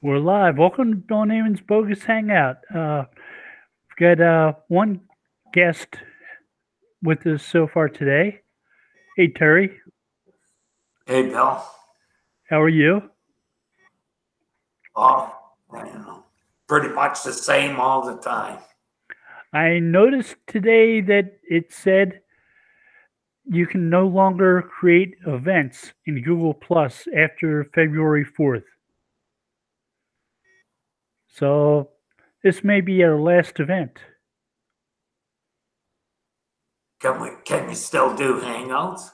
We're live. Welcome to Bill Naaman's Bogus Hangout. We've got one guest with us so far today. Hey, Terry. Hey, Bill. How are you? Oh, pretty much the same all the time. I noticed today that it said you can no longer create events in Google Plus after February 4th. So this may be our last event. Can you still do Hangouts?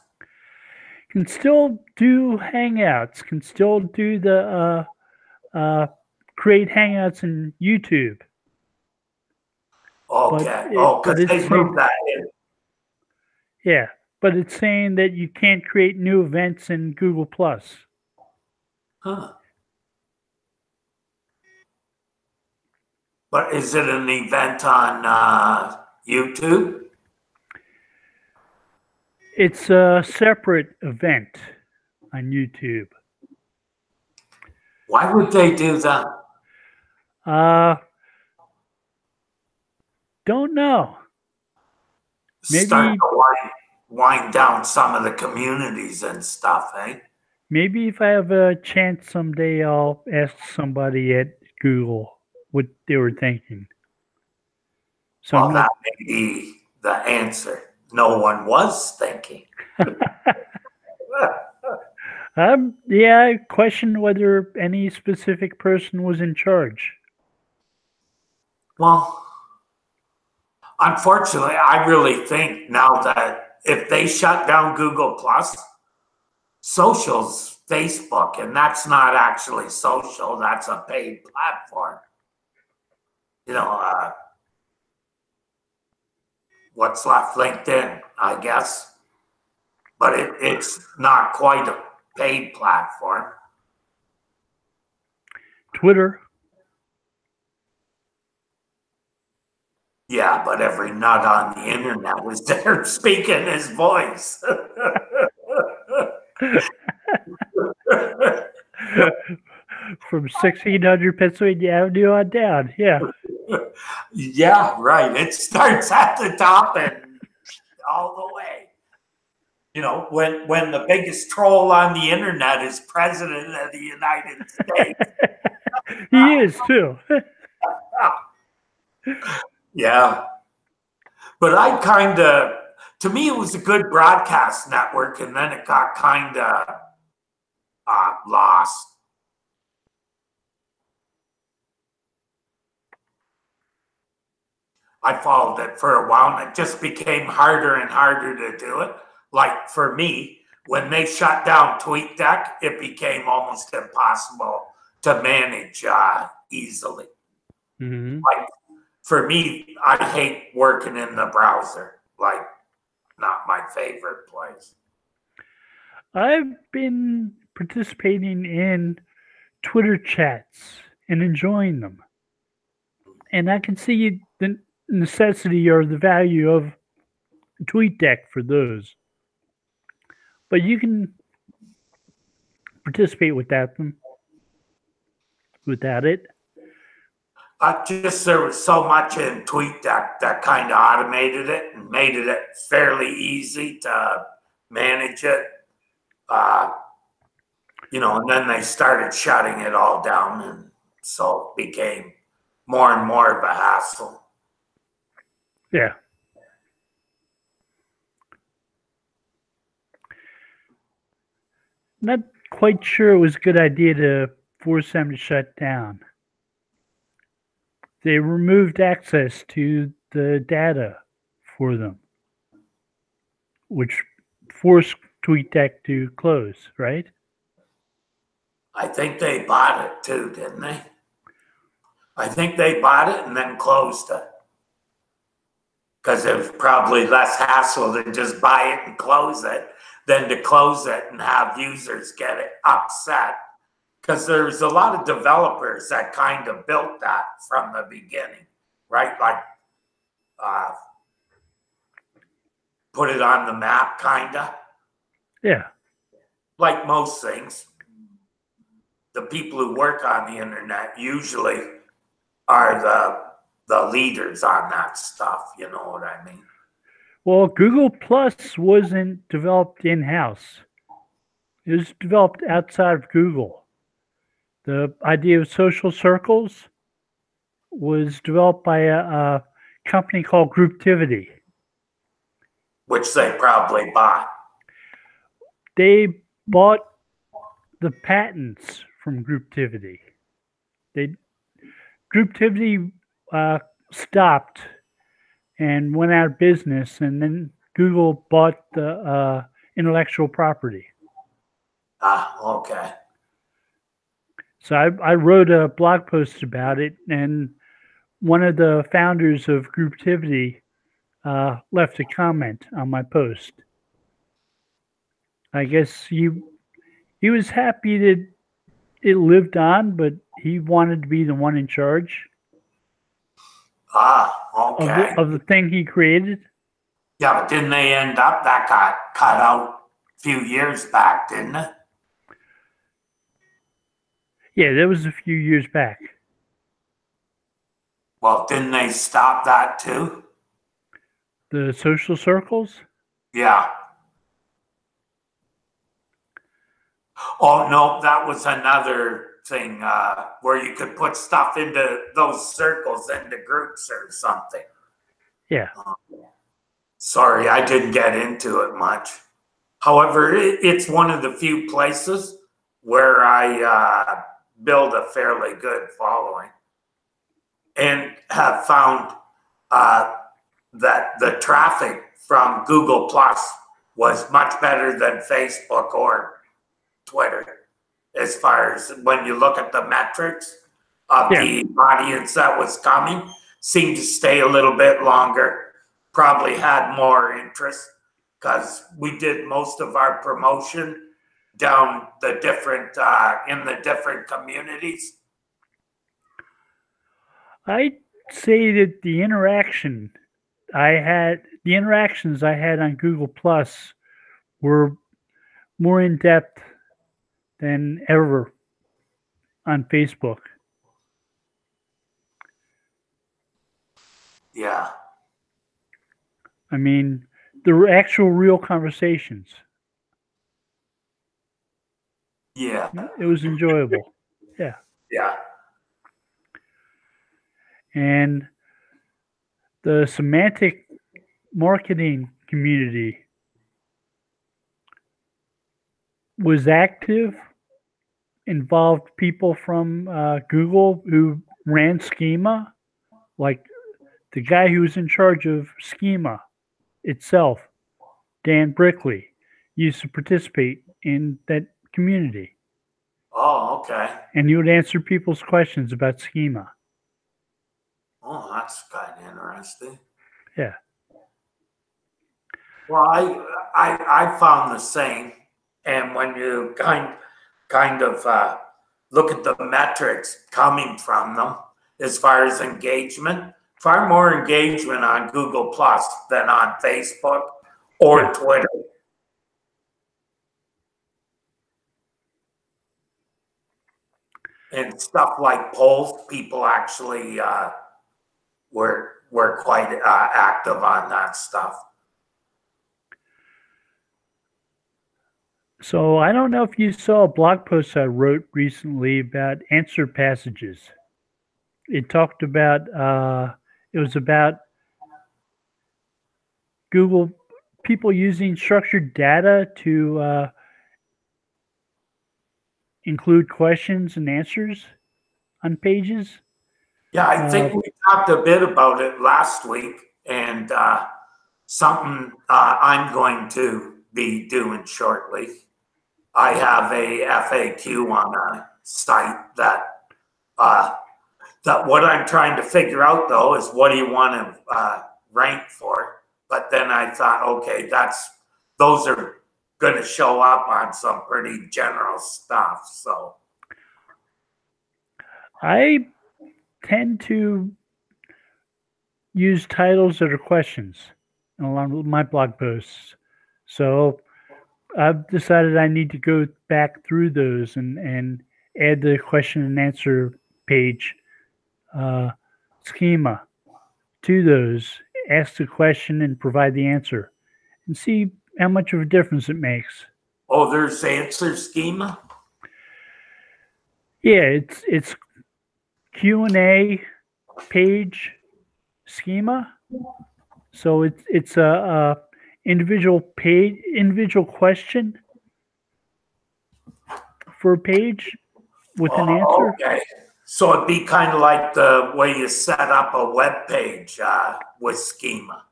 Can still do Hangouts. Can still do the create Hangouts in YouTube. But Okay. Oh, because it's they moved saying, that in. yeah, but it's saying that you can't create new events in Google Plus. Huh. But is it an event on YouTube? It's a separate event on YouTube. Why would they do that? Uh, don't know. Start Maybe to wind down some of the communities and stuff, eh? maybe if I have a chance someday, I'll ask somebody at Google what they were thinking. So I'm Well, not. that may be the answer. No one was thinking. Yeah, I questioned whether any specific person was in charge. Well, unfortunately, I really think now that if they shut down Google Plus, social's Facebook, and that's not actually social, that's a paid platform. You know, what's left? LinkedIn, I guess. But it's not quite a paid platform. Twitter. Yeah, but every nut on the internet is there speaking his voice. From 1600 Pennsylvania Avenue on down. Yeah. Yeah, right. It starts at the top and all the way. You know, when the biggest troll on the internet is president of the United States. He is too. Yeah. But I kind of, to me, it was a good broadcast network, and then it got kind of lost. I followed it for a while, and it just became harder and harder to do it. Like for me, when they shut down TweetDeck, it became almost impossible to manage easily. Mm-hmm. Like for me, I hate working in the browser. Like, not my favorite place. I've been participating in Twitter chats and enjoying them. And I can see the necessity or the value of TweetDeck for those. But you can participate without it. Just there was so much in TweetDeck that kind of automated it and made it fairly easy to manage it. And then they started shutting it all down, and so it became more and more of a hassle. Yeah. Not quite sure it was a good idea to force them to shut down. They removed access to the data for them, which forced TweetDeck to close, right? I think they bought it too, didn't they? I think they bought it and then closed it. Because it was probably less hassle to just buy it and close it than to close it and have users get it upset. Because there's a lot of developers that kind of built that from the beginning, right? Like put it on the map, kind of. Yeah. Like most things. the people who work on the internet usually are the leaders on that stuff. You know what I mean? Well, Google Plus wasn't developed in-house. It was developed outside of Google. The idea of social circles was developed by a company called Grouptivity. Which they probably bought. They bought the patents from Grouptivity. Grouptivity stopped and went out of business, and then Google bought the intellectual property. Okay. So I wrote a blog post about it, and one of the founders of Grouptivity left a comment on my post. I guess he was happy that it lived on, but he wanted to be the one in charge Okay. of the thing he created. Yeah, but didn't they end up, that got cut out a few years back, didn't it? Yeah, that was a few years back. Well, didn't they stop that too? The social circles? Yeah. Oh, no, that was another thing where you could put stuff into those circles, into groups or something. Yeah. Sorry, I didn't get into it much. However, it's one of the few places where I build a fairly good following and have found that the traffic from Google Plus was much better than Facebook or Twitter, as far as when you look at the metrics of the audience that was coming, seemed to stay a little bit longer, probably had more interest, because we did most of our promotion down the different in the different communities. I'd say that the interactions I had on Google Plus were more in depth than ever on Facebook. Yeah. I mean, the actual real conversations. Yeah. It was enjoyable. Yeah. Yeah. And the semantic marketing community was active, involved people from Google who ran Schema, like the guy who was in charge of Schema itself, Dan Brickley, used to participate in that community. Oh, okay. And he would answer people's questions about Schema. Oh, that's kind of interesting. Yeah. Well, I found the same, and when you kind of look at the metrics coming from them, as far as engagement, far more engagement on Google Plus than on Facebook or Twitter. And stuff like polls, people actually were quite active on that stuff. So I don't know if you saw a blog post I wrote recently about answer passages. It talked about it was about Google people using structured data to include questions and answers on pages. Yeah, I think we talked a bit about it last week, and something I'm going to be doing shortly. I have a FAQ on a site that what I'm trying to figure out though is what do you want to rank for? But then I thought, okay, those are going to show up on some pretty general stuff. So I tend to use titles that are questions along with my blog posts. So I've decided I need to go back through those and add the question and answer page schema to those, ask the question and provide the answer, and see how much of a difference it makes. Oh, there's answer schema? Yeah, it's Q&A page schema. So it's a individual question for a page with an answer. Okay. So it'd be kind of like the way you set up a web page with schema.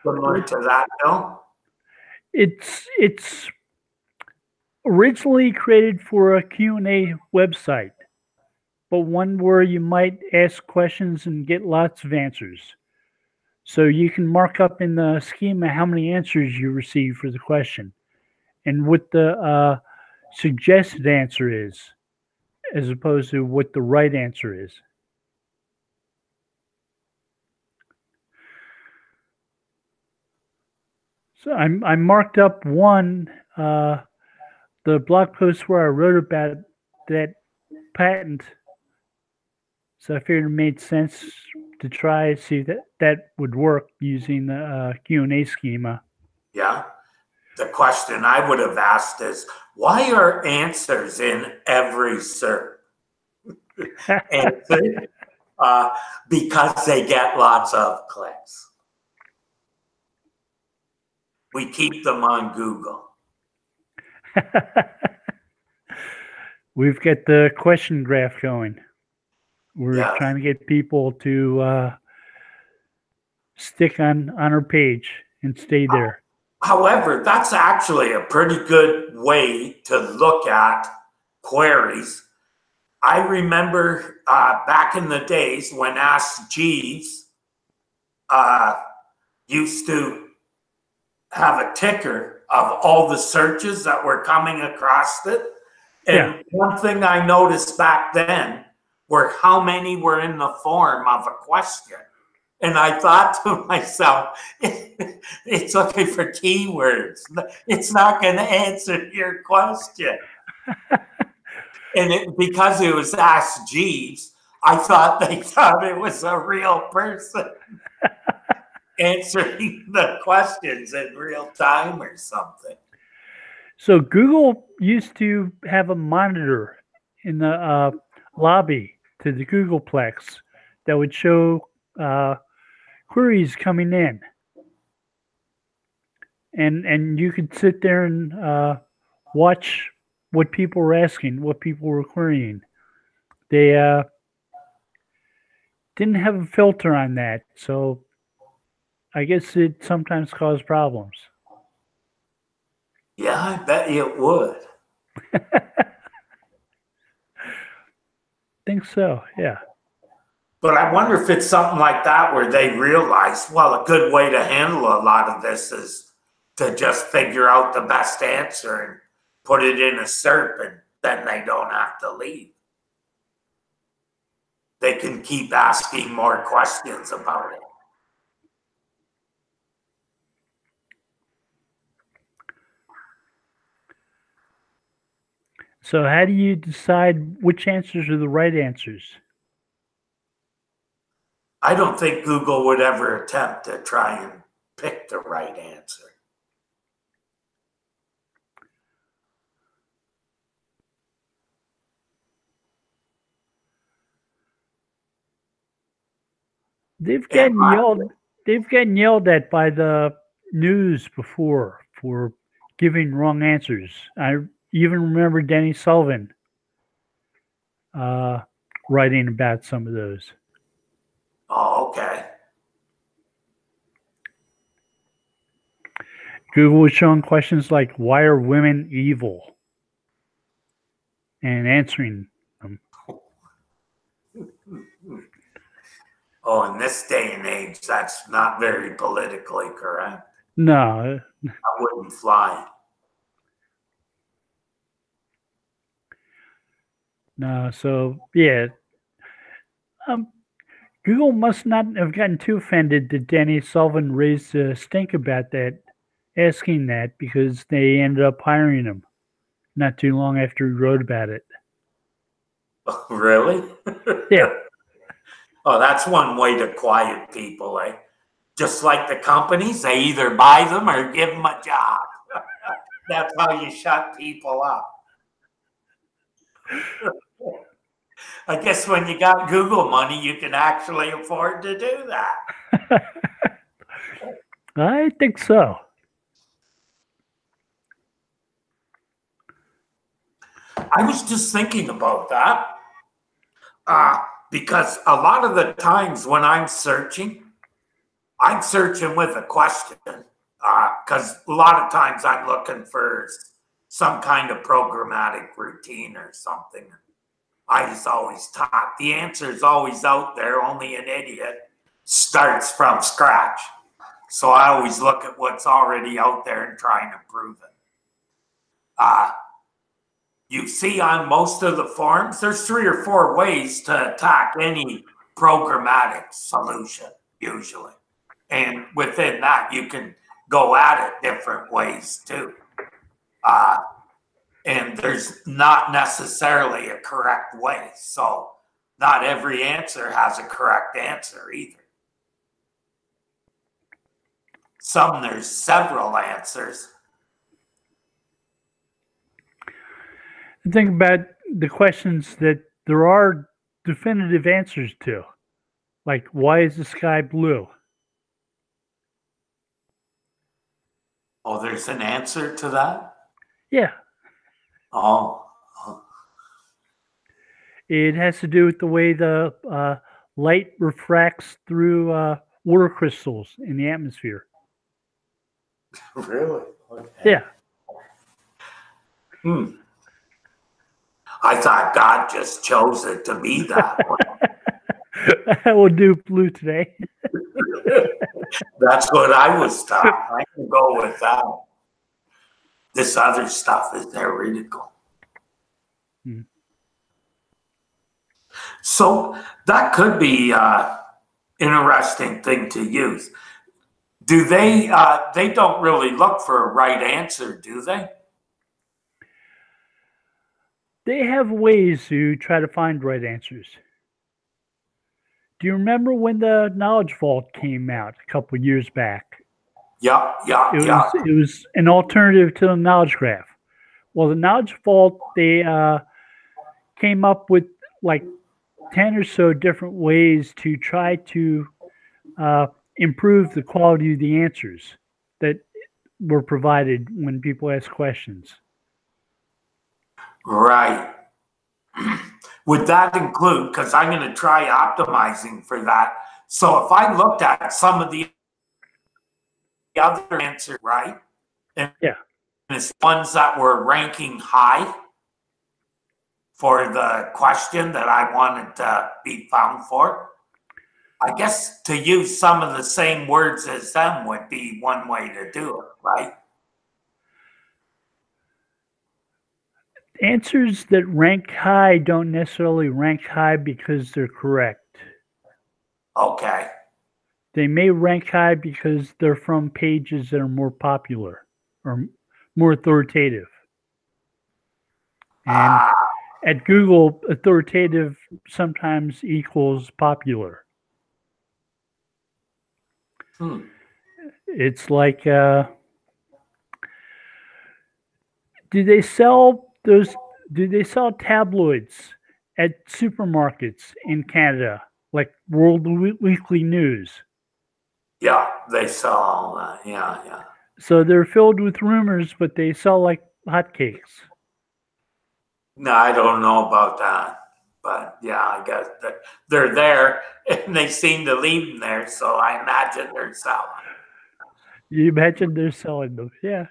Similar to that, no? It's originally created for a Q&A website, but one where you might ask questions and get lots of answers. So you can mark up in the schema how many answers you receive for the question and what the suggested answer is, as opposed to what the right answer is. So I marked up one, the blog post where I wrote about that patent. So I figured it made sense to try to see that would work using the Q&A schema. Yeah. The question I would have asked is, why are answers in every SERP? Answer, because they get lots of clicks. We keep them on Google. We've got the question graph going. We're Yes. trying to get people to stick on our page and stay there. However, that's actually a pretty good way to look at queries. I remember back in the days when Ask Jeeves used to have a ticker of all the searches that were coming across it. And one thing I noticed back then were how many were in the form of a question. And I thought to myself, it's looking for keywords. It's not going to answer your question. And because it was Ask Jeeves, I thought they thought it was a real person answering the questions in real time or something. So Google used to have a monitor in the lobby to the Googleplex that would show queries coming in, and you could sit there and watch what people were asking, what people were querying. They didn't have a filter on that, so I guess it sometimes caused problems. Yeah, I bet it would. Think so, yeah. But I wonder if it's something like that where they realize, well, a good way to handle a lot of this is to just figure out the best answer and put it in a SERP, and then they don't have to leave. They can keep asking more questions about it. So how do you decide which answers are the right answers? I don't think Google would ever attempt to try and pick the right answer. They've gotten yelled at by the news before for giving wrong answers. I even remember Denny Sullivan writing about some of those. Oh, okay. Google was showing questions like, why are women evil? And answering them. Oh, in this day and age, that's not very politically correct. No. That wouldn't fly. No, so yeah. Google must not have gotten too offended that Danny Sullivan raised a stink about that, asking that, because they ended up hiring him not too long after he wrote about it. Really? Yeah. Oh, that's one way to quiet people, eh? Just like the companies, they either buy them or give them a job. That's how you shut people up. I guess when you got Google money, you can actually afford to do that. I think so. I was just thinking about that because a lot of the times when I'm searching with a question because a lot of times I'm looking for some kind of programmatic routine or something. I was always taught the answer is always out there, only an idiot starts from scratch. So I always look at what's already out there and try and improve it. You see on most of the forums, there's 3 or 4 ways to attack any programmatic solution, usually. And within that, you can go at it different ways too. And there's not necessarily a correct way. So not every answer has a correct answer either. Some there's several answers. Think about the questions that there are definitive answers to. Like, why is the sky blue? Oh, there's an answer to that? Yeah. Oh. It has to do with the way the light refracts through water crystals in the atmosphere. Really? Okay. Yeah. I thought God just chose it to be that way. I will do blue today. That's what I was taught. I can go with that. This other stuff is theoretical. So that could be an interesting thing to use. Do they? They don't really look for a right answer, do they? They have ways to try to find right answers. Do you remember when the Knowledge Vault came out a couple years back? Yeah. It was an alternative to the Knowledge Graph. Well, the Knowledge Vault, they came up with like 10 or so different ways to try to improve the quality of the answers that were provided when people ask questions. Right. Would that include, because I'm going to try optimizing for that. So if I looked at some of the other answers, right? And it's ones that were ranking high for the question that I wanted to be found for. I guess to use some of the same words as them would be one way to do it, right? Answers that rank high don't necessarily rank high because they're correct. Okay. They may rank high because they're from pages that are more popular or more authoritative. And at Google, authoritative sometimes equals popular. It's like, do they sell tabloids at supermarkets in Canada, like World Weekly News? Yeah, they sell all that. Yeah. So they're filled with rumors, but they sell like hotcakes. No, I don't know about that. But yeah, I guess they're there and they seem to leave them there. So I imagine they're selling. You imagine they're selling them. Yeah.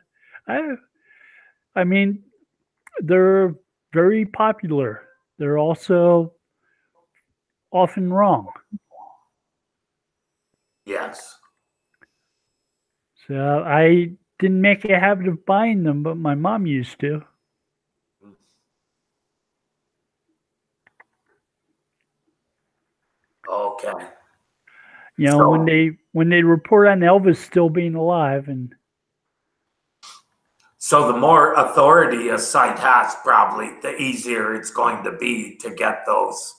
I mean, they're very popular. They're also often wrong. Yes. So I didn't make a habit of buying them, but my mom used to. Okay. You know, when they report on Elvis still being alive, and So the more authority a site has, probably the easier it's going to be to get those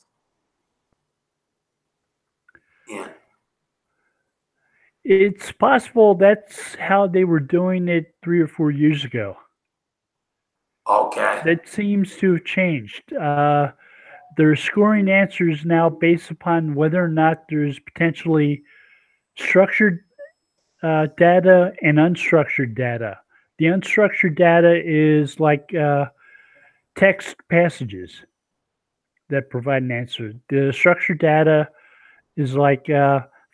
in. It's possible that's how they were doing it 3 or 4 years ago. Okay. That seems to have changed. They're scoring answers now based upon whether or not there's potentially structured data and unstructured data. The unstructured data is like text passages that provide an answer. The structured data is like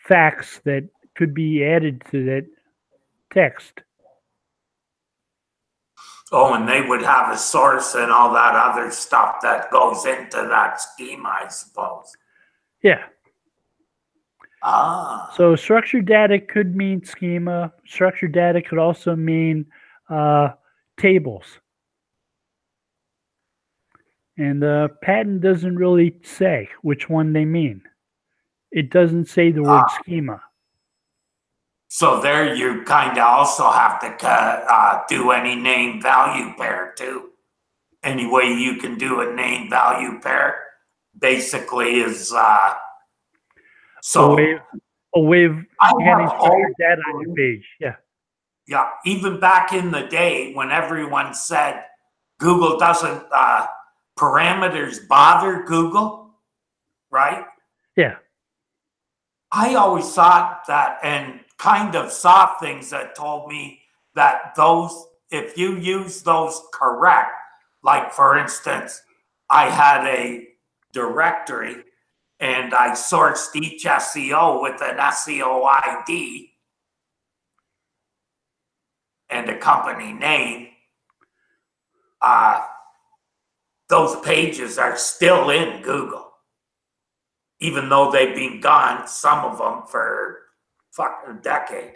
facts that could be added to that text. Oh, and they would have a source and all that other stuff that goes into that schema, I suppose. Yeah. Ah. So structured data could mean schema. Structured data could also mean tables. And the patent doesn't really say which one they mean. It doesn't say the word schema. So there you kind of also have to do any name value pair too. Any way you can do a name value pair basically is so a way of getting structured data on your page. Yeah. Yeah. Even back in the day when everyone said Google doesn't parameters bother Google, right? Yeah. I always thought that and kind of saw things that told me that those, if you use those correct, like for instance, I had a directory and I sourced each SEO with an SEO ID and a company name. Those pages are still in Google, even though they've been gone, some of them for a decade.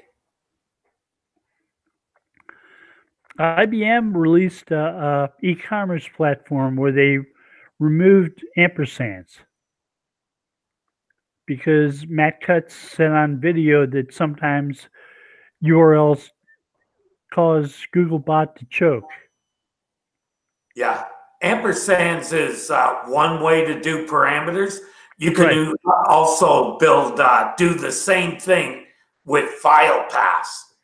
IBM released a e-commerce platform where they removed ampersands because Matt Cutts said on video that sometimes URLs cause Googlebot to choke. Yeah. Ampersands is one way to do parameters. You can also build, do the same thing with file paths.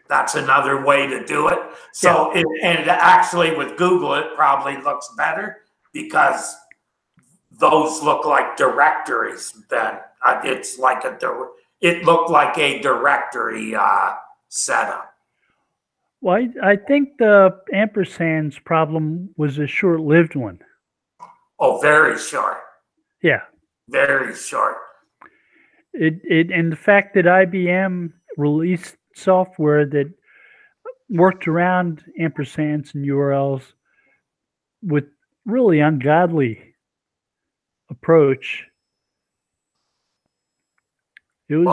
That's another way to do it. So, and actually with Google, it probably looks better because those look like directories then. It's like it looked like a directory setup. Well, I think the ampersands problem was a short-lived one. Oh, very short. Yeah. Very short. And the fact that IBM released software that worked around ampersands and URLs with really ungodly approach. In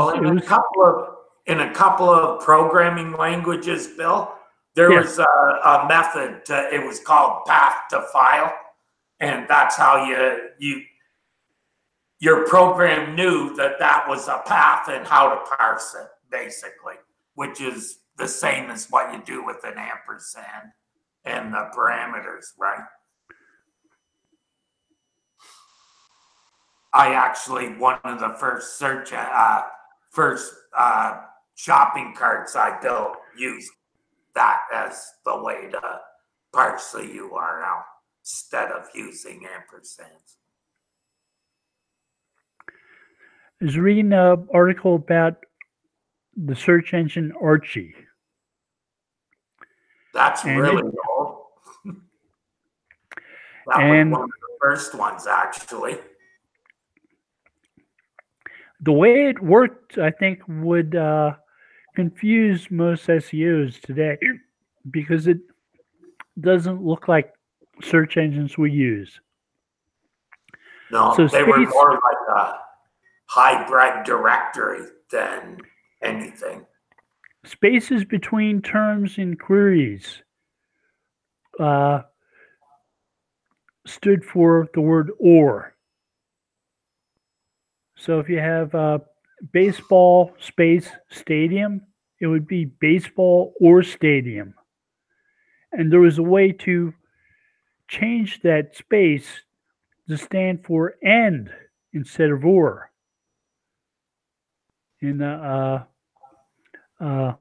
a couple of programming languages, Bill, there was a method. It was called path to file, and that's how your program knew that was a path and how to parse it, basically, which is the same as what you do with an ampersand and the parameters, right? I actually, one of the first shopping carts I built used that as the way to parse the URL instead of using ampersands. I was reading an article about the search engine Archie. That's really old. That was one of the first ones, actually. The way it worked, I think, would confuse most SEOs today because it doesn't look like search engines we use. No, so they were more like a hybrid directory than anything. Spaces between terms and queries stood for the word or. So if you have baseball space stadium, it would be baseball or stadium. and there was a way to change that space to stand for "and" instead of "or" in the uh,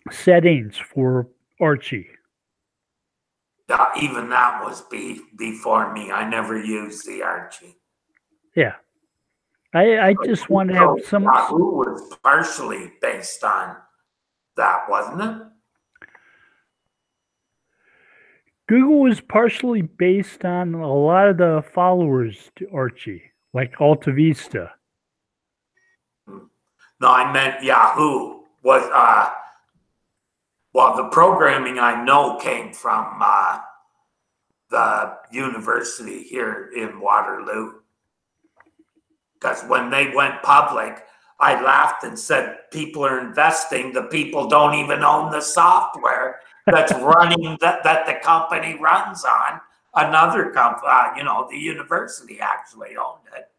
settings for Archie. Even that was before me. I never used the Archie. Yeah. I just want to have some. Yahoo was partially based on that, wasn't it? Google was partially based on a lot of the followers to Archie, like Alta Vista. No, I meant Yahoo was well, the programming I know came from the university here in Waterloo. Because when they went public, I laughed and said, people are investing. The people don't even own the software that's running that the company runs on. Another company, the university actually owned it.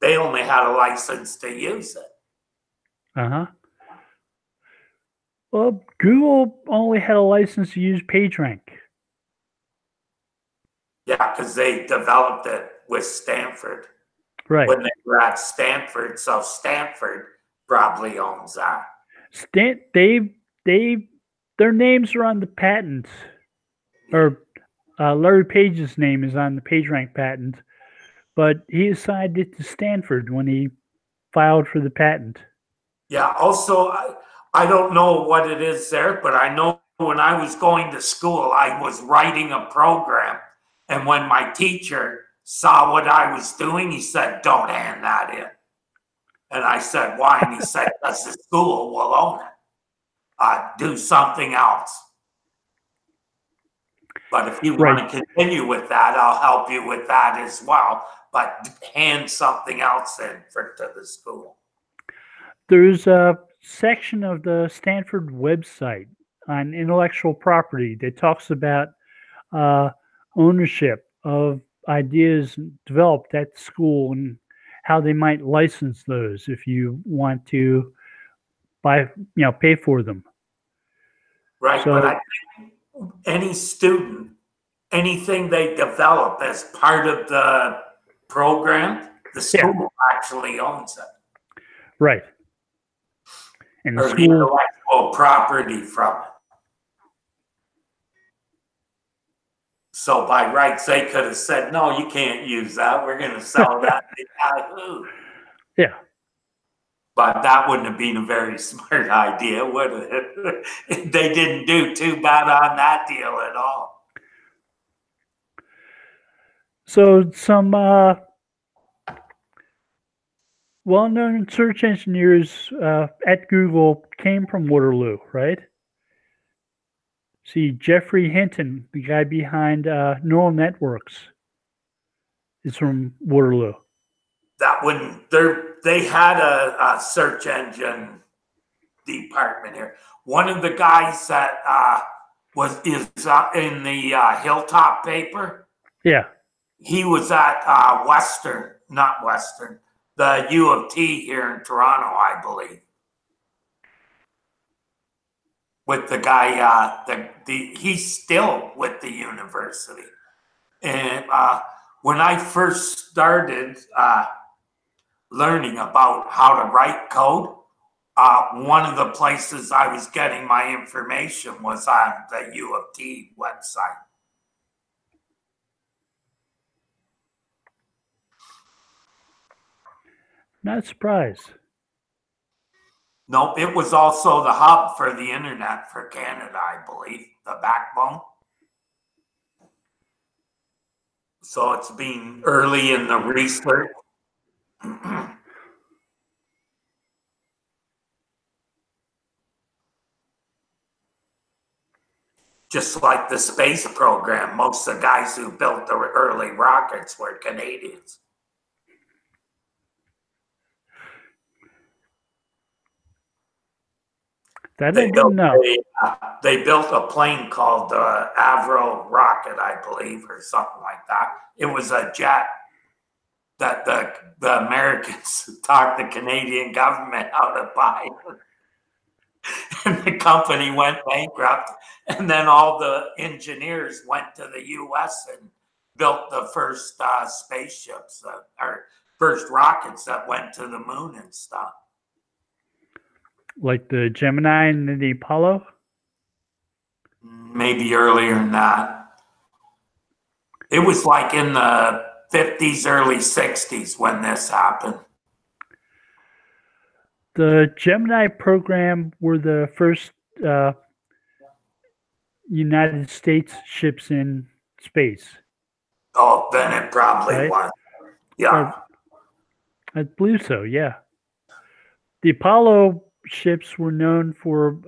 They only had a license to use it. Uh-huh. Well, Google only had a license to use PageRank. Yeah, because they developed it with Stanford. Right. When they were at Stanford, so Stanford probably owns that. Their names are on the patent, or Larry Page's name is on the PageRank patent, but he assigned it to Stanford when he filed for the patent. Yeah. Also, I don't know what it is there, but I know when I was going to school, I was writing a program, and when my teacher saw what I was doing, he said, "Don't hand that in." And I said, "Why?" And he said, "Because the school will own it. Do something else." But if you want to continue with that, I'll help you with that as well. But hand something else in to the school. There's a section of the Stanford website on intellectual property that talks about ownership of ideas developed at the school and how they might license those if you want to pay for them. Right, so, but I think any student, anything they develop as part of the program, the school actually owns it. Right. And or the intellectual property from it. So by rights, they could have said, no, you can't use that. We're going to sell that to Yahoo. Yeah. But that wouldn't have been a very smart idea, would it? They didn't do too bad on that deal at all. So some well-known search engineers at Google came from Waterloo, right? See, Jeffrey Hinton, the guy behind neural networks, is from Waterloo. That wouldn't. They had a search engine department here. One of the guys that is in the Hilltop paper. Yeah. He was at Western, not Western, the U of T here in Toronto, I believe. With the guy, he's still with the university. And when I first started learning about how to write code, one of the places I was getting my information was on the U of T website. Not surprised. Nope, it was also the hub for the internet for Canada, I believe, the backbone. So it's been early in the research. Just like the space program, most of the guys who built the early rockets were Canadians. That I didn't know. They built a plane called the Avro rocket, I believe, or something like that. It was a jet that the Americans talked the Canadian government out of buying. and the company went bankrupt. And then all the engineers went to the U.S. and built the first spaceships or first rockets that went to the moon and stuff. Like the Gemini and the Apollo? Maybe earlier than that. It was like in the 50s, early 60s when this happened. The Gemini program were the first United States ships in space. Oh, then it probably was. Yeah. I believe so, yeah. The Apollo ships were known for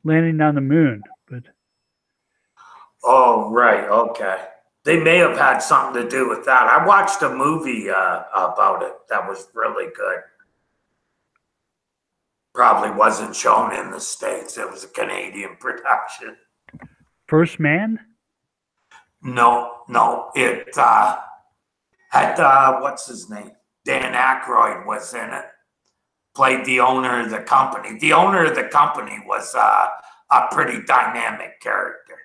landing on the moon, but Oh, right. Okay. They may have had something to do with that. I watched a movie about it that was really good. Probably wasn't shown in the States. It was a Canadian production. First Man? No. It had, what's his name? Dan Aykroyd was in it. Played the owner of the company. The owner of the company was a pretty dynamic character.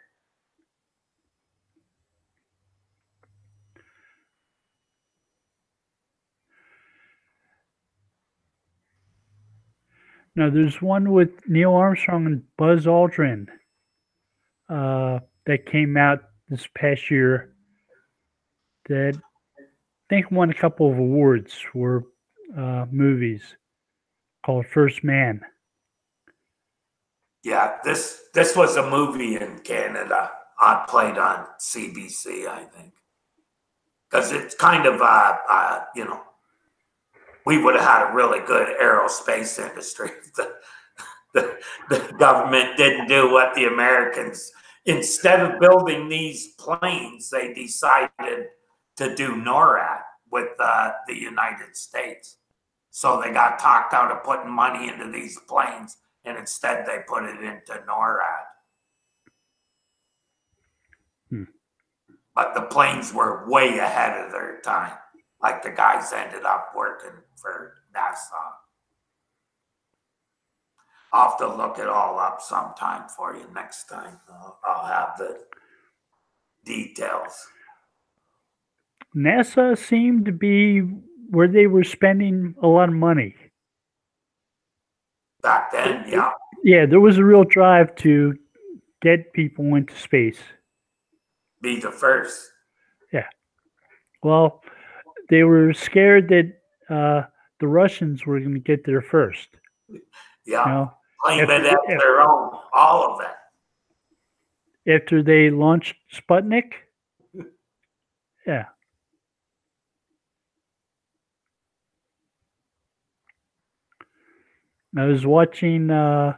No, there's one with Neil Armstrong and Buzz Aldrin that came out this past year that I think won a couple of awards for movies called First Man. Yeah, this was a movie in Canada. Played on CBC, I think, because it's kind of we would have had a really good aerospace industry if the government didn't do what the Americans. Instead of building these planes, they decided to do NORAD with the United States. So they got talked out of putting money into these planes, and instead they put it into NORAD. But the planes were way ahead of their time. Like the guys ended up working for NASA. I'll have to look it all up sometime for you next time. I'll have the details. NASA seemed to be where they were spending a lot of money. Back then, yeah. Yeah, there was a real drive to get people into space. Be the first. Yeah. Well, they were scared that the Russians were going to get there first. Yeah. You know, claim it as their own, all of it. After they launched Sputnik. Yeah. I was watching, there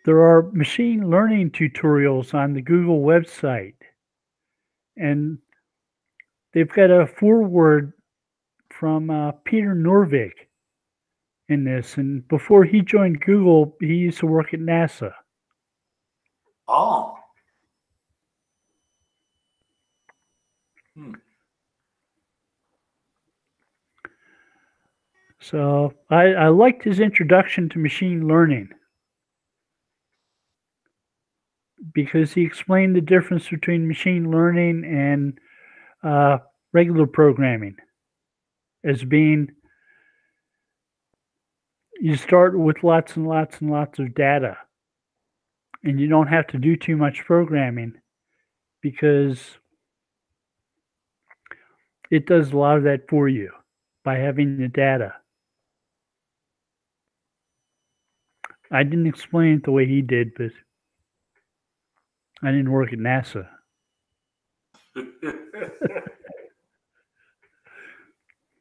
are machine learning tutorials on the Google website. And they've got a foreword from Peter Norvig in this. And before he joined Google, he used to work at NASA. Oh. So I liked his introduction to machine learning because he explained the difference between machine learning and regular programming as being you start with lots and lots and lots of data and you don't have to do too much programming because it does a lot of that for you by having the data. I didn't explain it the way he did, but I didn't work at NASA.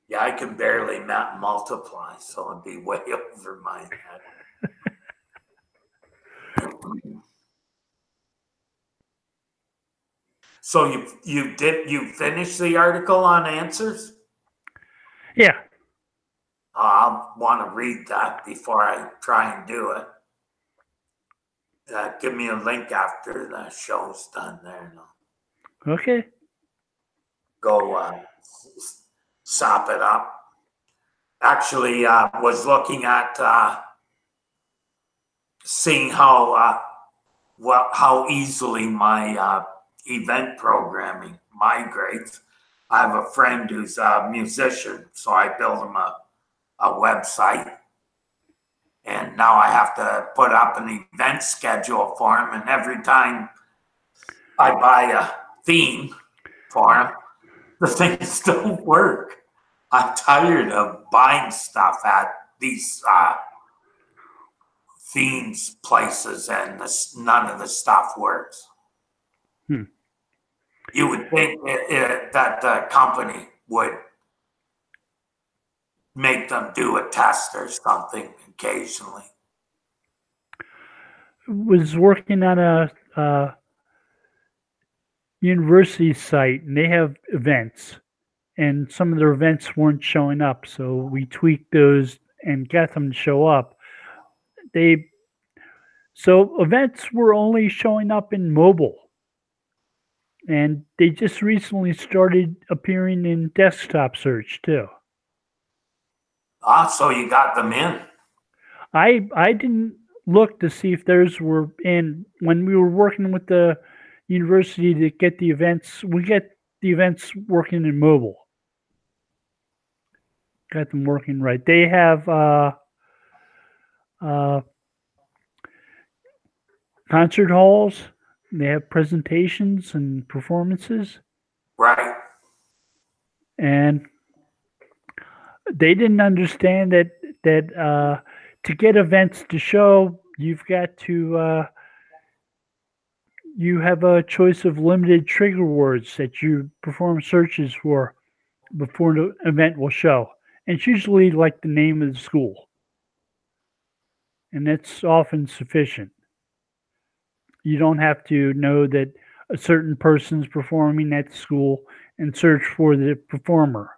Yeah, I can barely multiply, so it'd be way over my head. So you finished the article on answers? Yeah. I'll want to read that before I try and do it. Give me a link after the show's done there. Okay. Go sop it up. Actually, was looking at seeing how easily my event programming migrates. I have a friend who's a musician, so I built him a website. And now I have to put up an event schedule for him. And every time I buy a theme for him, the things don't work. I'm tired of buying stuff at these themes places, and none of the stuff works. You would think that the company would make them do a test or something occasionally. Was working on a university site, and they have events, and some of their events weren't showing up, so we tweaked those and got them to show up. So events were only showing up in mobile, and they just recently started appearing in desktop search too. So you got them in? I didn't look to see if theirs were in. When we were working with the university to get the events, we get the events working in mobile. Got them working right. They have concert halls. They have presentations and performances. Right. And they didn't understand that to get events to show, you've got to you have a choice of limited trigger words that you perform searches for before the event will show. And it's usually like the name of the school. And that's often sufficient. You don't have to know that a certain person's performing at the school and search for the performer.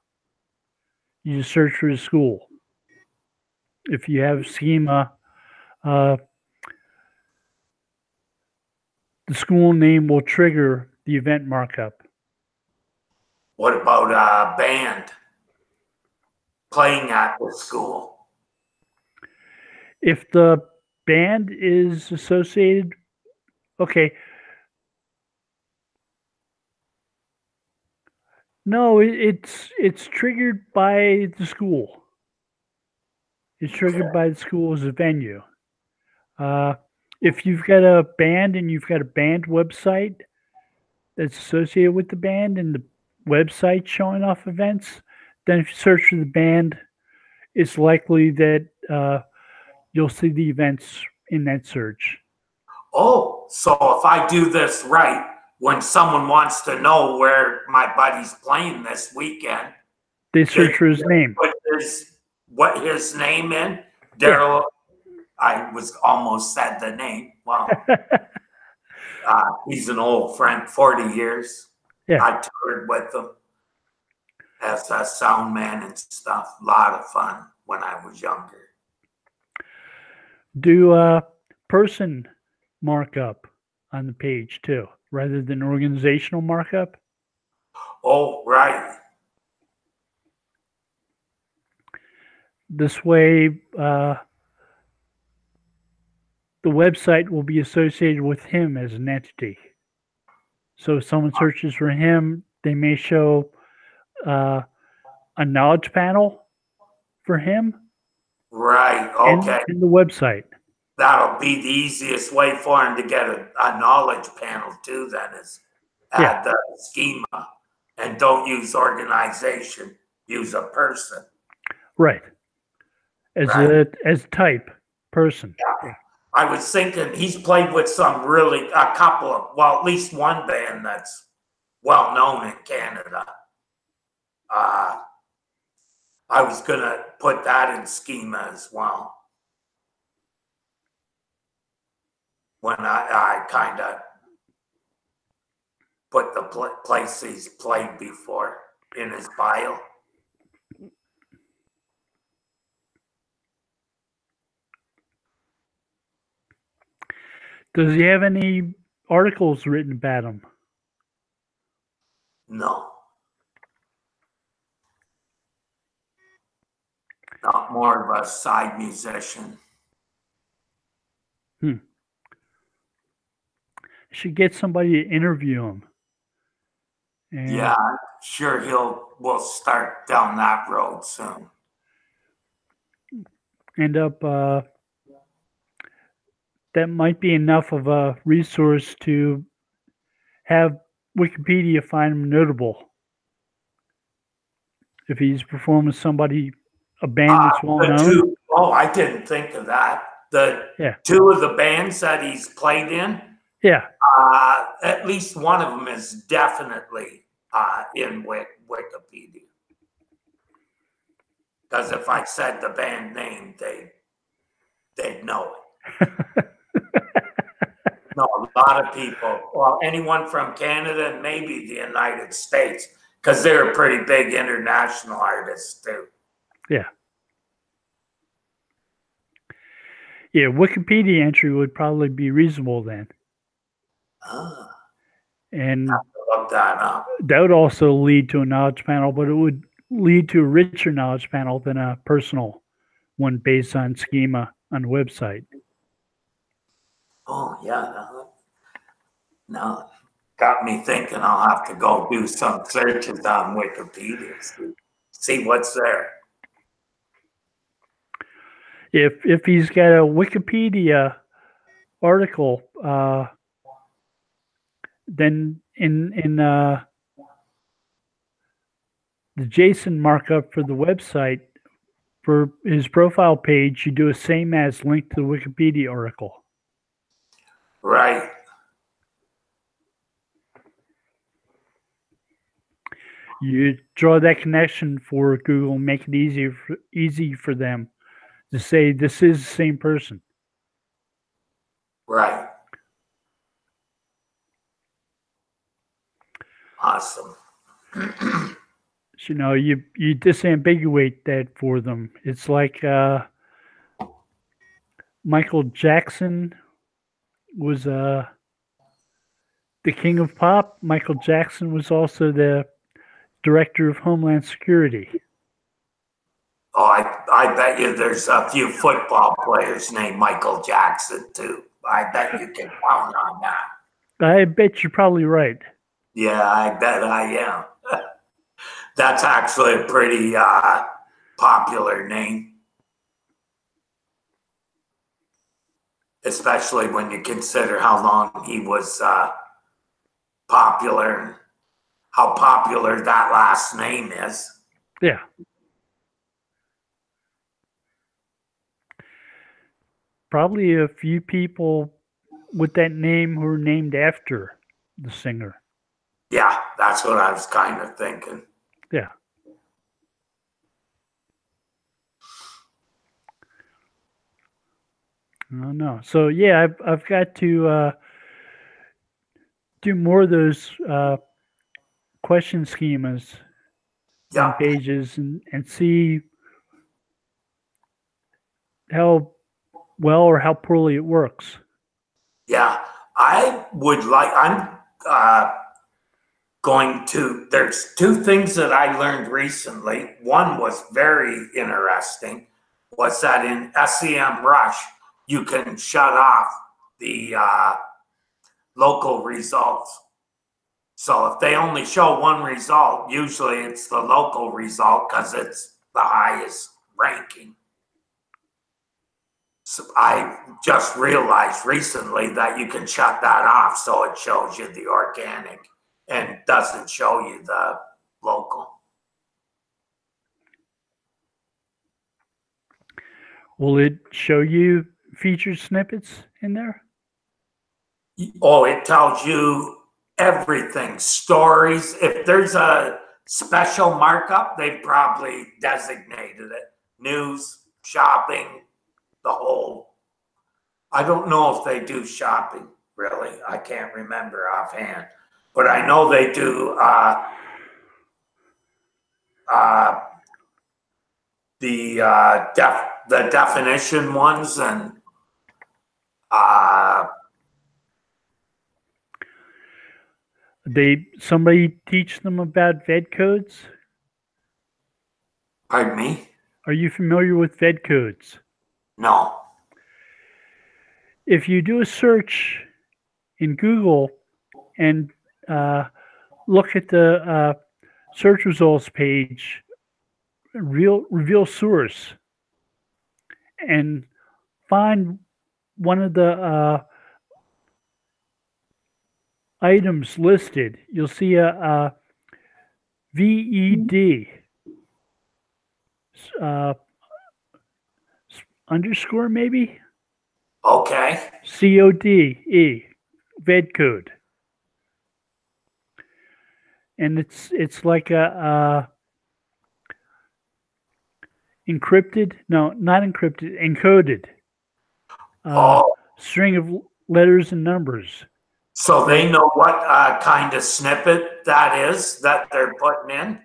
You just search for the school. If you have schema, the school name will trigger the event markup. What about a band playing at the school? If the band is associated, okay. No, it's triggered by the school. It's triggered by the school as a venue. If you've got a band and you've got a band website that's associated with the band and the website showing off events, then if you search for the band, it's likely that you'll see the events in that search. Oh, so if I do this right, when someone wants to know where my buddy's playing this weekend, they search for his name. Put his name in? Daryl, yeah. I was almost said the name. Wow. He's an old friend, 40 years. Yeah. I toured with him as a sound man and stuff. A lot of fun when I was younger. Do person markup on the page too, rather than organizational markup? Oh, right. This way, the website will be associated with him as an entity. So if someone searches for him, they may show a knowledge panel for him. Right, okay. In the website. That'll be the easiest way for him to get a knowledge panel too, then, is add the schema. And don't use organization, use a person. Right. As type person. Yeah. I was thinking he's played with a couple of, well, at least one band that's well known in Canada. I was going to put that in schema as well. When I kind of put the place he's played before in his bio. Does he have any articles written about him? No. Not more of a side musician. Should get somebody to interview him. And Yeah, I'm sure we'll start down that road soon. end up that might be enough of a resource to have Wikipedia find him notable. If he's performing with somebody, a band that's well known. I didn't think of that. The Yeah. two of the bands that he's played in, Yeah. at least one of them is definitely in Wikipedia. Because if I said the band name, they'd know it. No, a lot of people, well, anyone from Canada and maybe the United States, because they're pretty big international artists too. Yeah. Yeah, Wikipedia entry would probably be reasonable then. And look that up. That would also lead to a knowledge panel, but it would lead to a richer knowledge panel than a personal one based on schema on the website. Oh, yeah. Now, got me thinking I'll have to go do some searches on Wikipedia, see what's there. If he's got a Wikipedia article, then in the JSON markup for the website for his profile page, you do a same as link to the Wikipedia article. Right. You draw that connection for Google, make it easy for them to say this is the same person. Right. Awesome. So, you disambiguate that for them. It's like Michael Jackson was the king of pop. Michael Jackson was also the director of Homeland Security. Oh, I bet you there's a few football players named Michael Jackson too. I bet you can count on that. I bet you're probably right. Yeah, I bet I am. That's actually a pretty popular name. Especially when you consider how long he was popular and how popular that last name is. Yeah. Probably a few people with that name who are named after the singer. Yeah, that's what I was kind of thinking. Yeah. I don't know. So yeah, I've got to do more of those question schemas on pages and see how well or how poorly it works. Yeah, I'm there's two things that I learned recently. One was very interesting, was that in SEMrush, you can shut off the local results. So if they only show one result, usually it's the local result because it's the highest ranking. So I just realized recently that you can shut that off so it shows you the organic and doesn't show you the local. Will it show you featured snippets in there? Oh, it tells you everything. Stories. If there's a special markup, they've probably designated it. News, shopping, the whole. I don't know if they do shopping, really. I can't remember offhand. But I know they do the definition ones and somebody teach them about VED codes? Pardon me? Are you familiar with VED codes? No. if you do a search in Google and look at the search results page, reveal source, and find one of the items listed, you'll see a VED uh, underscore maybe Okay. CODE VED code, and it's like a encrypted, no, not encrypted, encoded Oh, string of letters and numbers. so they know what kind of snippet that is that they're putting in?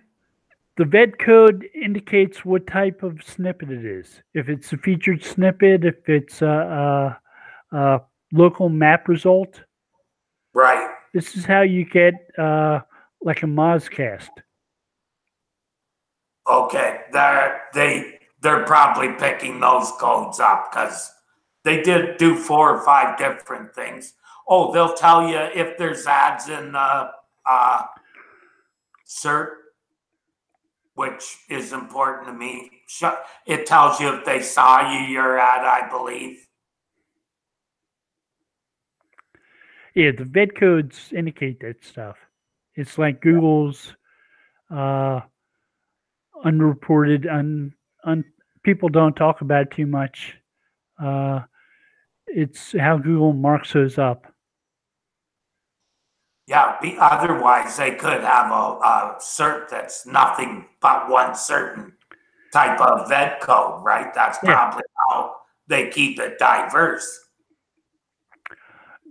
The VED code indicates what type of snippet it is. If it's a featured snippet, if it's a local map result. Right. This is how you get like a Mozcast. Okay. They're probably picking those codes up because they did do 4 or 5 different things. Oh, they'll tell you if there's ads in SERP, which is important to me. It tells you if they saw your ad, I believe. Yeah, the VED codes indicate that stuff. It's like Google's unreported, people don't talk about it too much. It's how Google marks those up. Yeah, otherwise they could have a cert that's nothing but one certain type of VED code, right? That's probably how they keep it diverse.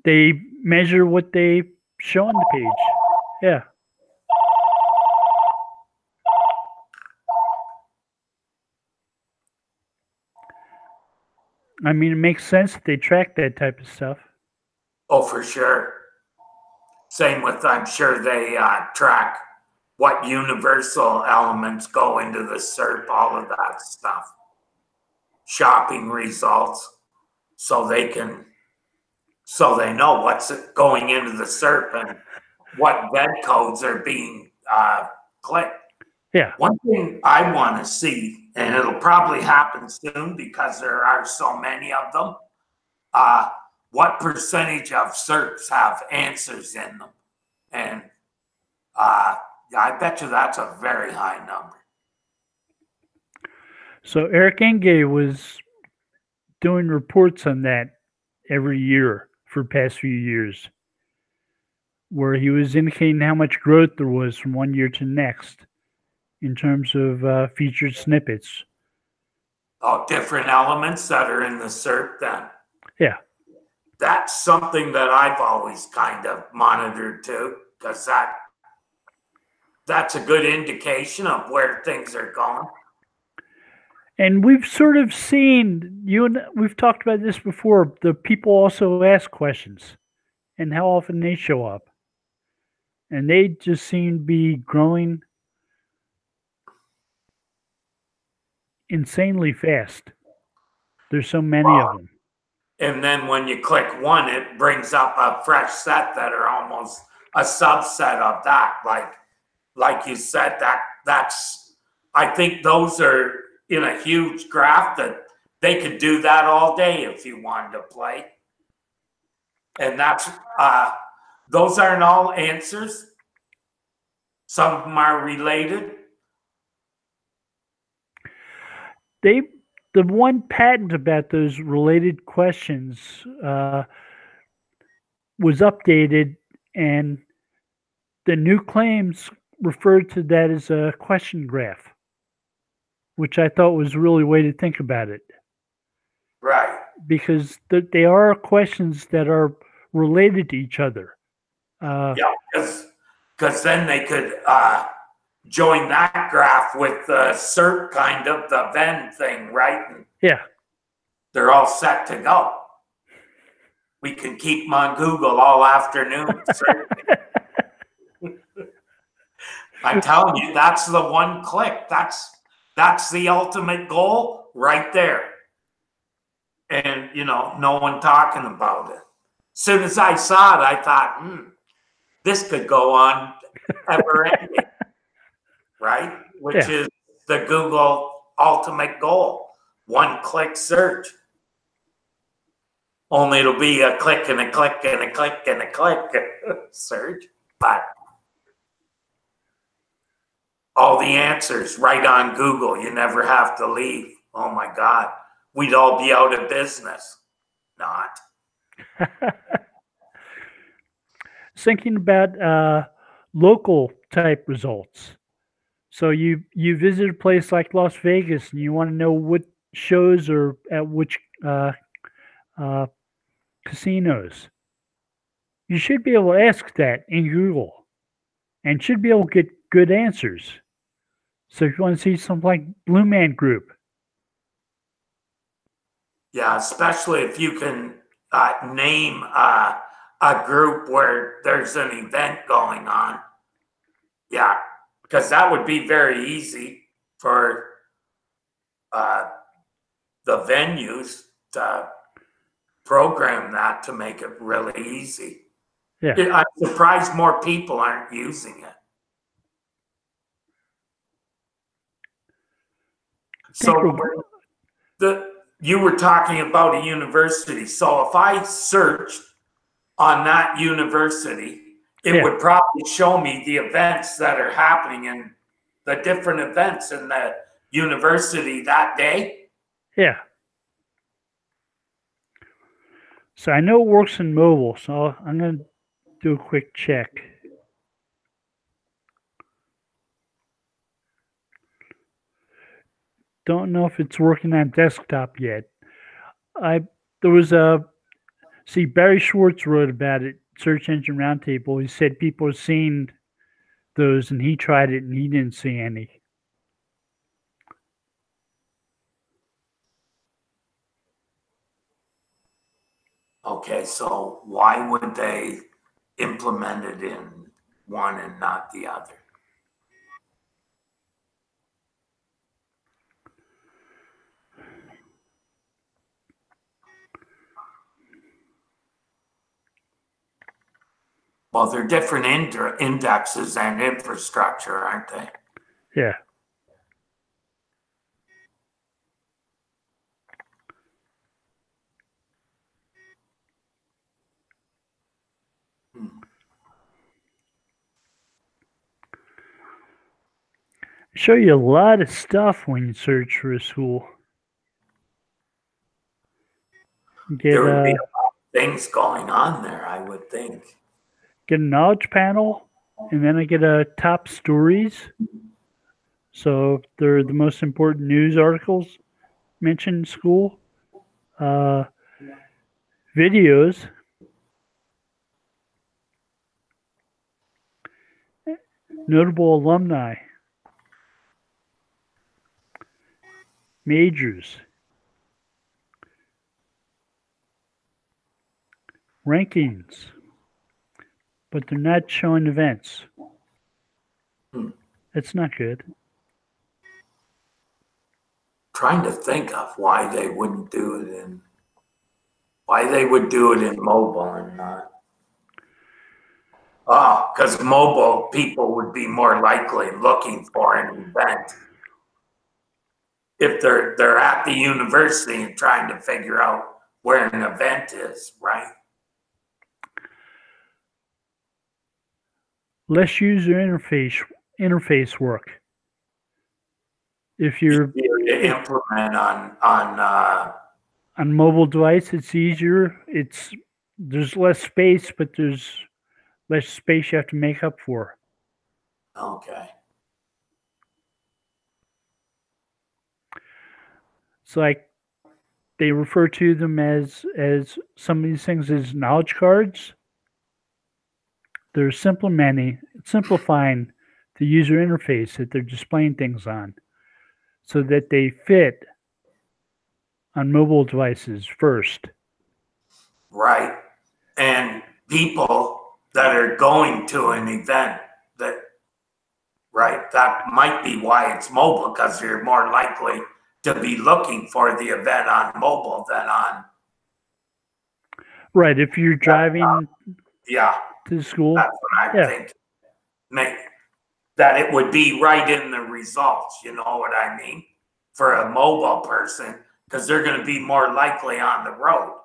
They measure what they show on the page. Yeah. I mean, it makes sense that they track that type of stuff. Oh, for sure. Same with, I'm sure they track what universal elements go into the SERP, all of that stuff. Shopping results, so they know what's going into the SERP and what VED codes are being clicked. Yeah. One thing I want to see, and it'll probably happen soon because there are so many of them, what percentage of SERPs have answers in them? And I bet you that's a very high number. So Eric Enge was doing reports on that every year for the past few years, where he was indicating how much growth there was from one year to next in terms of featured snippets. Oh, different elements that are in the SERP then. Yeah. That's something that I've always kind of monitored too, because that's a good indication of where things are going. And we've sort of seen, we've talked about this before, the people also ask questions and how often they show up. And they just seem to be growing insanely fast. There's so many of them. And then when you click one, it brings up a fresh set that are almost a subset of that. Like you said, that's I think those are in a huge graph that they could do that all day if you wanted to play. And that's those aren't all answers. Some of them are related. The one patent about those related questions was updated, and the new claims referred to that as a question graph, which I thought was a really way to think about it. Right. Because they are questions that are related to each other. Yeah, because then they could join that graph with the SERP kind of the Venn thing, right? And yeah. They're all set to go. We can keep them on Google all afternoon. I'm telling you, that's the one click. That's the ultimate goal right there. and no one talking about it. As soon as I saw it, I thought, this could go on ever ending, right? Which is the Google ultimate goal, one-click search. Only it'll be a click and a click and a click and a click search, but all the answers right on Google. You never have to leave. Oh my God, we'd all be out of business. Not. Thinking about local type results. So you visit a place like Las Vegas and you want to know what shows are at which casinos. You should be able to ask that in Google and should be able to get good answers. So if you want to see something like Blue Man Group. Yeah, especially if you can name a group where there's an event going on. Yeah, because that would be very easy for the venues to program that to make it really easy. Yeah. I'm surprised more people aren't using it. So you were talking about a university. So if I searched on that university, it would probably show me the events that are happening and the different events in the university that day. Yeah. So I know it works in mobile, so I'm going to do a quick check. Don't know if it's working on desktop yet. There was Barry Schwartz wrote about it, Search Engine Roundtable. He said people are seeing those and he tried it and he didn't see any. Okay, so why would they implement it in one and not the other? Well, they're different indexes and infrastructure, aren't they? Yeah. Show you a lot of stuff when you search for a school. There would be a lot of things going on there, I would think. Get a knowledge panel, and then I get a top stories. So they're the most important news articles mentioned in school. Videos. Notable alumni. Majors. Rankings. But they're not showing events. That's not good. Trying to think of why they wouldn't do it in mobile and not. Oh, because mobile people would be more likely looking for an event if they're at the university and trying to figure out where an event is, right? Less user interface work. If you're to implement on mobile device, it's easier. There's less space, but there's less space you have to make up for. Okay. It's like they refer to them as some of these things as knowledge cards. They're simplifying the user interface that they're displaying things on so that they fit on mobile devices first. Right. And people that are going to an event that might be why it's mobile, because you're more likely to be looking for the event on mobile than on. Right. If you're driving to school. That's what I think. That it would be right in the results, you know what I mean? For a mobile person, because they're going to be more likely on the road.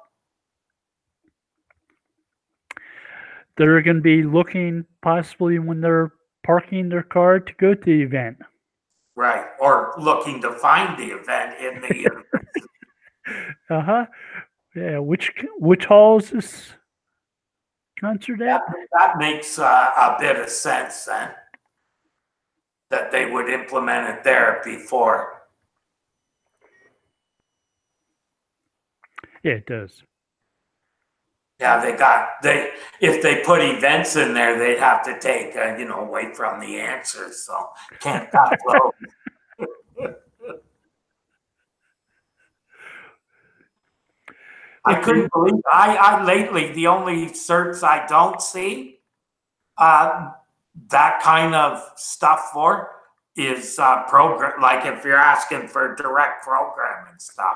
They're going to be looking possibly when they're parking their car to go to the event. Right. Or looking to find the event in the. Yeah. Which hall is this concert at? That makes a bit of sense then. That they would implement it there before. Yeah, it does. Yeah, if they put events in there, they'd have to take, away from the answers. So can't cut those. I couldn't believe I lately, the only certs I don't see that kind of stuff for is program, like if you're asking for direct programming stuff.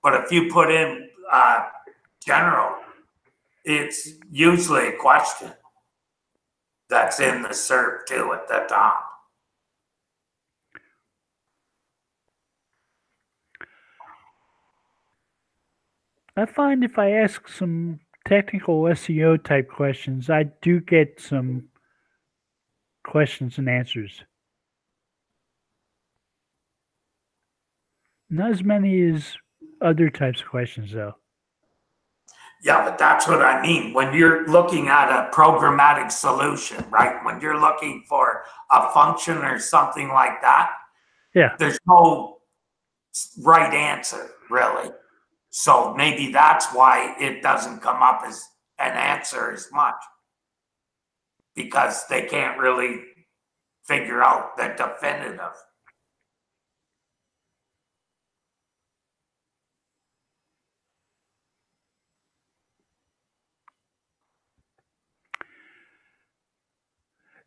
But if you put in general, it's usually a question that's in the cert too at the top. I find if I ask some technical SEO type questions, I do get some questions and answers. Not as many as other types of questions, though. Yeah, but that's what I mean. When you're looking at a programmatic solution, right? When you're looking for a function or something like that, there's no right answer, really. So maybe that's why it doesn't come up as an answer as much, because they can't really figure out the definitive.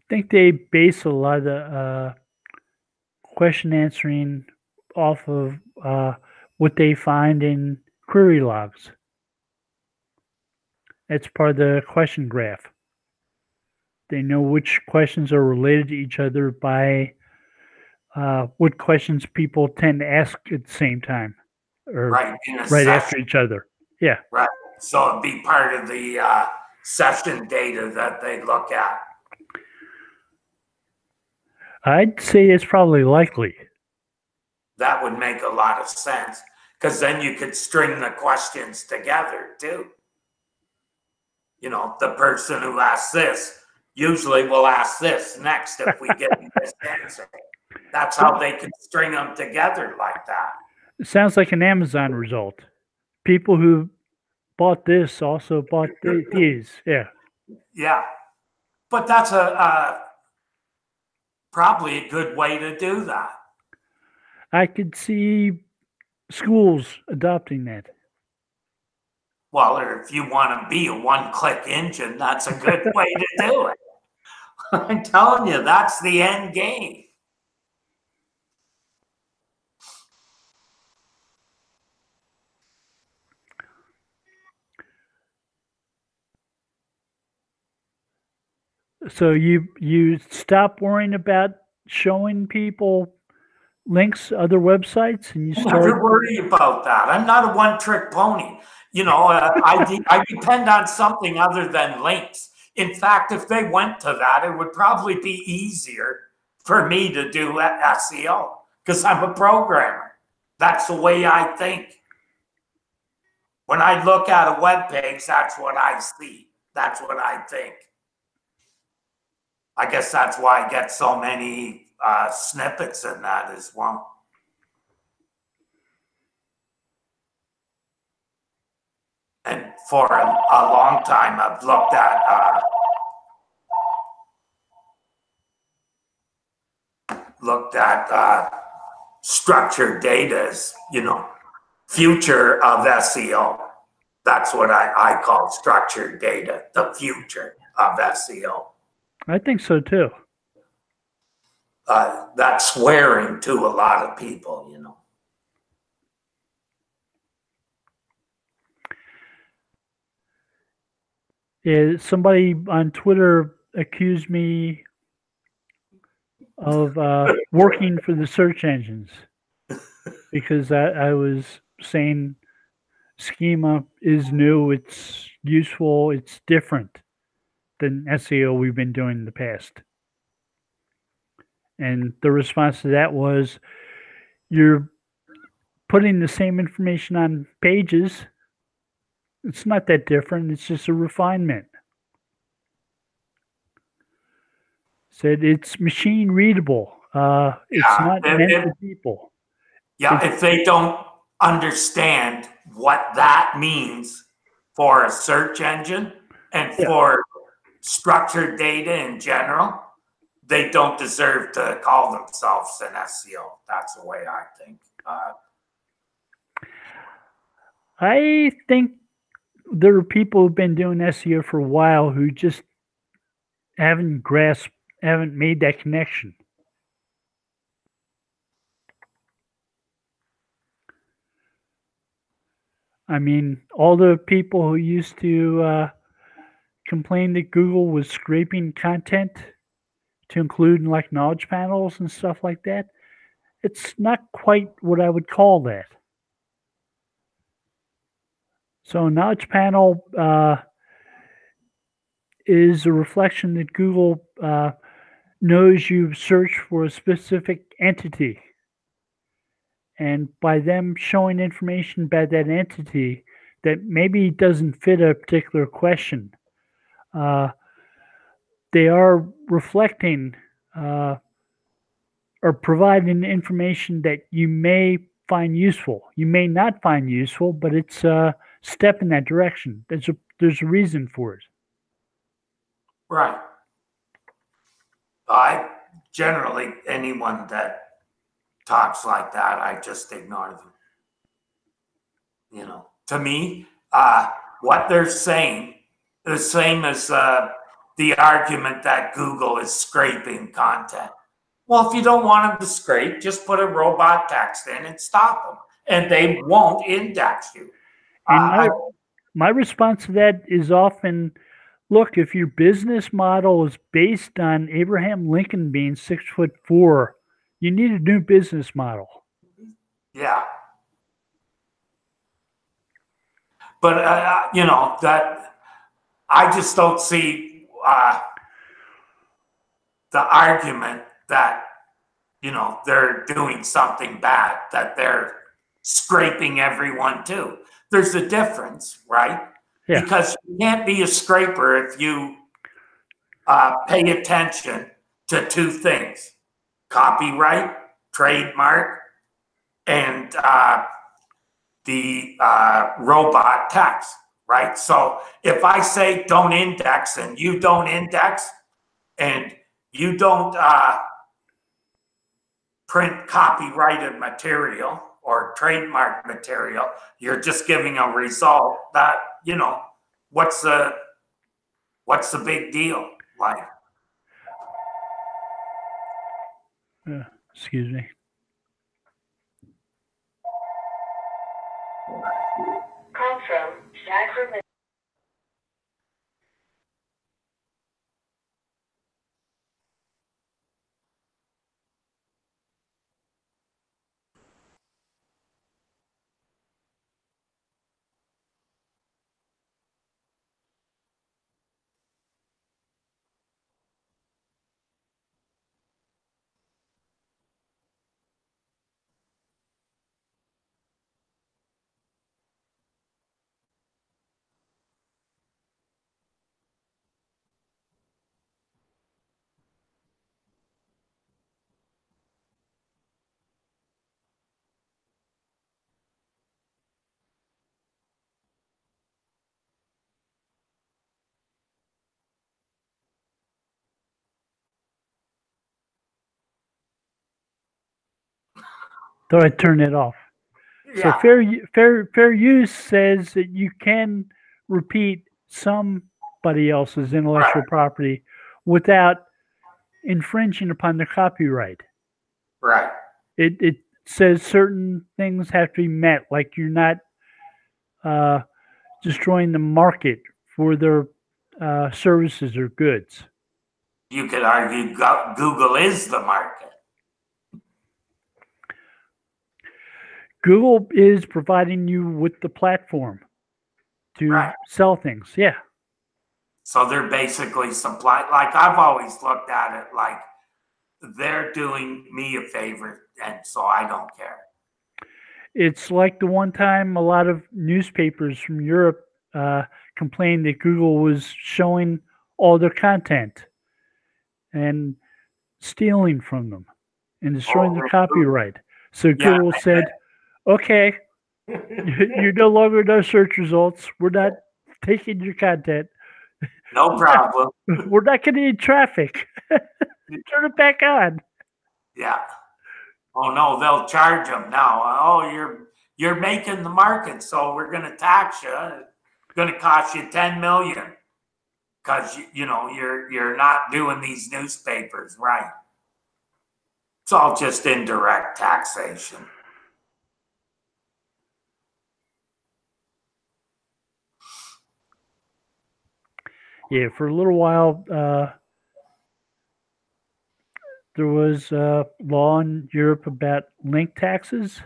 I think they base a lot of question answering off of what they find in query logs. That's part of the question graph. They know which questions are related to each other by what questions people tend to ask at the same time or right after each other. Yeah. Right. So it'd be part of the session data that they look at. I'd say it's probably likely. That would make a lot of sense, because then you could string the questions together too. You know, the person who asks this usually will ask this next if we get this answer. That's how they could string them together like that. It sounds like an Amazon result. People who bought this also bought these. Yeah. Yeah. But that's probably a good way to do that. I could see schools adopting that. Well, or if you want to be a one-click engine, that's a good way to do it. I'm telling you, that's the end game. So you stop worrying about showing people links to other websites, and you start. Never worry about that. I'm not a one-trick pony. You know, I depend on something other than links. In fact, if they went to that, it would probably be easier for me to do SEO because I'm a programmer. That's the way I think. When I look at a web page, that's what I see. That's what I think. I guess that's why I get so many snippets in that as well. And for a long time, I've looked at structured data as, you know, future of SEO. That's what I call structured data, the future of SEO. I think so too. That's swearing to a lot of people, you know. somebody on Twitter accused me of working for the search engines because I was saying schema is new, it's useful, it's different than SEO we've been doing in the past. And the response to that was, you're putting the same information on pages. It's not that different. It's just a refinement. Said it's machine readable. It's not meant for people. Yeah, if they don't understand what that means for a search engine and for structured data in general, they don't deserve to call themselves an SEO. That's the way I think. I think there are people who've been doing SEO for a while who just haven't made that connection. I mean, all the people who used to complain that Google was scraping content to include in like knowledge panels and stuff like that, it's not quite what I would call that. So knowledge panel is a reflection that Google knows you've searched for a specific entity. And by them showing information about that entity that maybe doesn't fit a particular question, they are reflecting or providing information that you may find useful. You may not find useful, but it's a step in that direction. There's a reason for it. Right. Generally, anyone that talks like that, I just ignore them. You know, to me, what they're saying is the same as the argument that Google is scraping content. Well, if you don't want them to scrape, just put a robot text in and stop them, and they won't index you. And my response to that is often, look, if your business model is based on Abraham Lincoln being 6'4", you need a new business model. Yeah. But, you know, that I just don't see the argument that, you know, they're doing something bad, that they're scraping everyone too. There's a difference, right? Yeah. Because you can't be a scraper if you pay attention to two things: copyright, trademark, and the robot text, right? So if I say don't index and you don't index and you don't print copyrighted material or trademark material, you're just giving a result that, you know, what's the big deal? Like, excuse me. Call from Sacramento. Thought I'd turn it off. Yeah. So fair use says that you can repeat somebody else's intellectual property without infringing upon the copyright. Right. It says certain things have to be met, like you're not destroying the market for their services or goods. You could argue Google is the market. Google is providing you with the platform to Right. sell things. Yeah. So they're basically supply. Like I've always looked at it like they're doing me a favor, and so I don't care. It's like the one time a lot of newspapers from Europe complained that Google was showing all their content and stealing from them and destroying their copyright. So Google said, okay, you're no longer in our search results. We're not taking your content. No problem. We're not getting any traffic. Turn it back on. Yeah. Oh no, they'll charge them now. Oh, you're making the market, so we're going to tax you. It's going to cost you 10 million because you're not doing these newspapers right. It's all just indirect taxation. Yeah, for a little while, there was law in Europe about link taxes.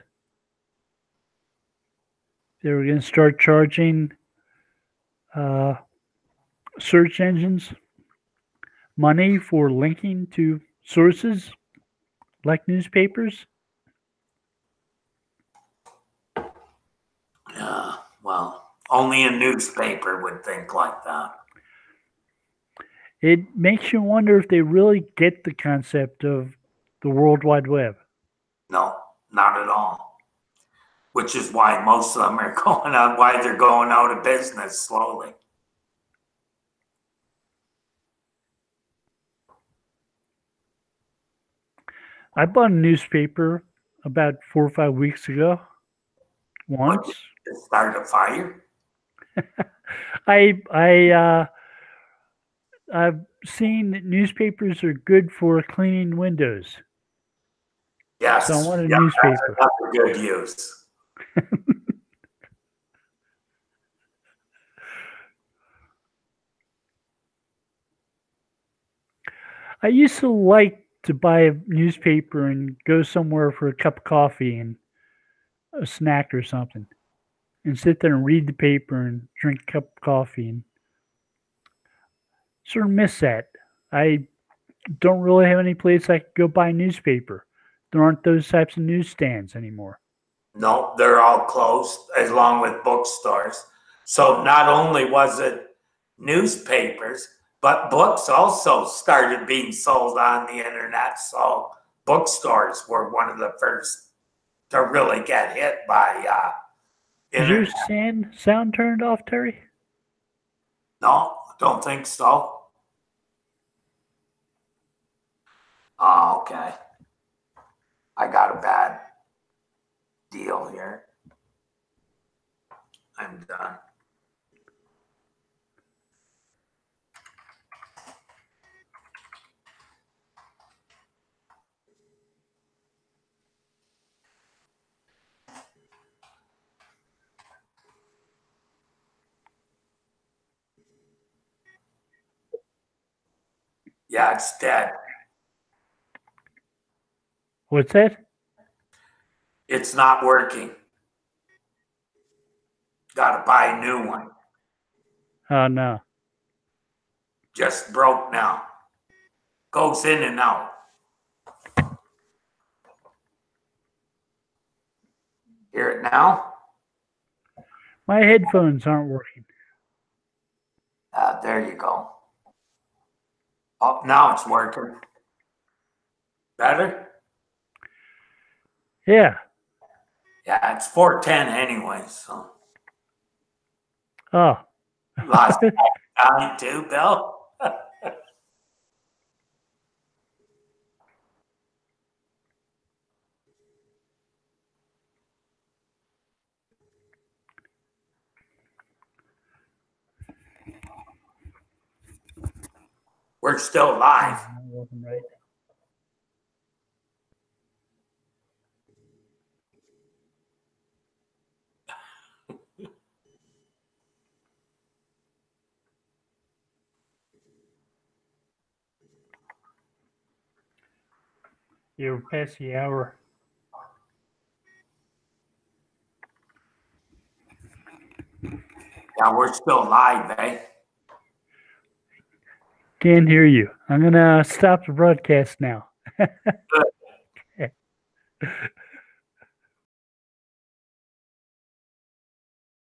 They were going to start charging search engines money for linking to sources like newspapers. Yeah, well, only a newspaper would think like that. It makes you wonder if they really get the concept of the World Wide Web. No, not at all. Which is why most of them are why they're going out of business slowly. I bought a newspaper about 4 or 5 weeks ago. Once. What, start a fire? I've seen that newspapers are good for cleaning windows. Yes. So I want a newspaper. That's a good use. I used to like to buy a newspaper and go somewhere for a cup of coffee and a snack or something and sit there and read the paper and drink a cup of coffee and sort of miss that. I don't really have any place I could go buy a newspaper. There aren't those types of newsstands anymore. No, they're all closed along with bookstores. So not only was it newspapers, but books also started being sold on the internet. So bookstores were one of the first to really get hit by Is your sound turned off, Terry? No, don't think so. Oh, okay. I got a bad deal here. I'm done. Yeah, it's dead. What's that? It's not working. Got to buy a new one. Oh, no. Just broke now. Goes in and out. Hear it now? My headphones aren't working. There you go. Oh, now it's working. Better? Yeah. Yeah, it's 410 anyway, so. Oh. Lost time too, Bill. We're still live. Right. You're past the hour. Yeah, we're still live, eh? Can't hear you. I'm gonna stop the broadcast now. Good.